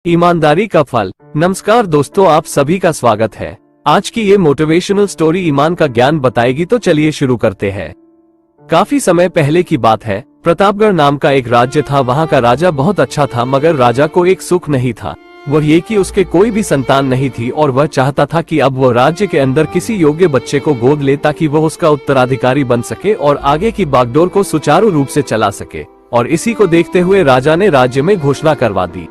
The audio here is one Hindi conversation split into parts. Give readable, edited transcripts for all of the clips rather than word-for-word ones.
ईमानदारी का फल। नमस्कार दोस्तों, आप सभी का स्वागत है। आज की ये मोटिवेशनल स्टोरी ईमान का ज्ञान बताएगी, तो चलिए शुरू करते हैं। काफी समय पहले की बात है। प्रतापगढ़ नाम का एक राज्य था। वहाँ का राजा बहुत अच्छा था, मगर राजा को एक सुख नहीं था। वह ये कि उसके कोई भी संतान नहीं थी और वह चाहता था कि अब वह राज्य के अंदर किसी योग्य बच्चे को गोद ले, ताकि वह उसका उत्तराधिकारी बन सके और आगे की बागडोर को सुचारू रूप से चला सके। और इसी को देखते हुए राजा ने राज्य में घोषणा करवा दी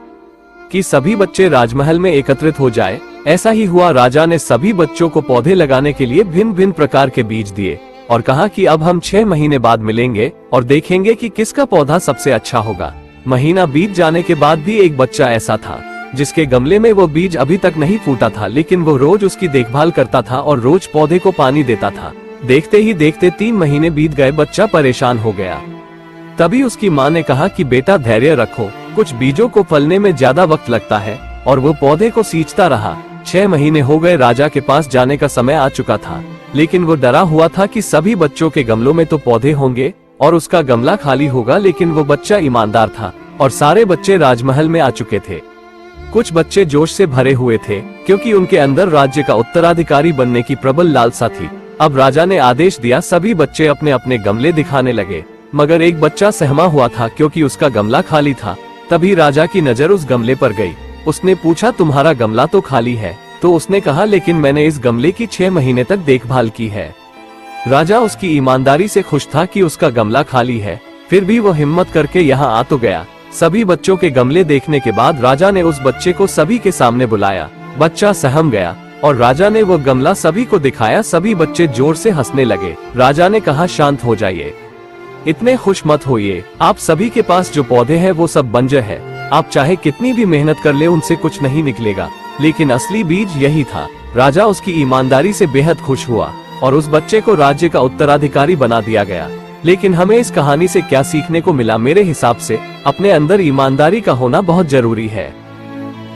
कि सभी बच्चे राजमहल में एकत्रित हो जाए। ऐसा ही हुआ। राजा ने सभी बच्चों को पौधे लगाने के लिए भिन्न भिन्न प्रकार के बीज दिए और कहा कि अब हम 6 महीने बाद मिलेंगे और देखेंगे कि किसका पौधा सबसे अच्छा होगा। महीना बीत जाने के बाद भी एक बच्चा ऐसा था जिसके गमले में वो बीज अभी तक नहीं फूटा था, लेकिन वो रोज उसकी देखभाल करता था और रोज पौधे को पानी देता था। देखते ही देखते 3 महीने बीत गए। बच्चा परेशान हो गया। तभी उसकी माँ ने कहा कि बेटा धैर्य रखो, कुछ बीजों को फलने में ज्यादा वक्त लगता है। और वो पौधे को सींचता रहा। 6 महीने हो गए। राजा के पास जाने का समय आ चुका था, लेकिन वो डरा हुआ था कि सभी बच्चों के गमलों में तो पौधे होंगे और उसका गमला खाली होगा। लेकिन वो बच्चा ईमानदार था और सारे बच्चे राजमहल में आ चुके थे। कुछ बच्चे जोश से भरे हुए थे, क्योंकि उनके अंदर राज्य का उत्तराधिकारी बनने की प्रबल लालसा थी। अब राजा ने आदेश दिया, सभी बच्चे अपने अपने गमले दिखाने लगे। मगर एक बच्चा सहमा हुआ था, क्योंकि उसका गमला खाली था। तभी राजा की नजर उस गमले पर गई। उसने पूछा, तुम्हारा गमला तो खाली है? तो उसने कहा, लेकिन मैंने इस गमले की 6 महीने तक देखभाल की है। राजा उसकी ईमानदारी से खुश था कि उसका गमला खाली है, फिर भी वो हिम्मत करके यहाँ आ तो गया। सभी बच्चों के गमले देखने के बाद राजा ने उस बच्चे को सभी के सामने बुलाया। बच्चा सहम गया और राजा ने वो गमला सभी को दिखाया। सभी बच्चे जोर से हंसने लगे। राजा ने कहा, शांत हो जाइए, इतने खुश मत होइए। आप सभी के पास जो पौधे हैं वो सब बंजर है। आप चाहे कितनी भी मेहनत कर ले, उनसे कुछ नहीं निकलेगा। लेकिन असली बीज यही था। राजा उसकी ईमानदारी से बेहद खुश हुआ और उस बच्चे को राज्य का उत्तराधिकारी बना दिया गया। लेकिन हमें इस कहानी से क्या सीखने को मिला? मेरे हिसाब से अपने अंदर ईमानदारी का होना बहुत जरूरी है।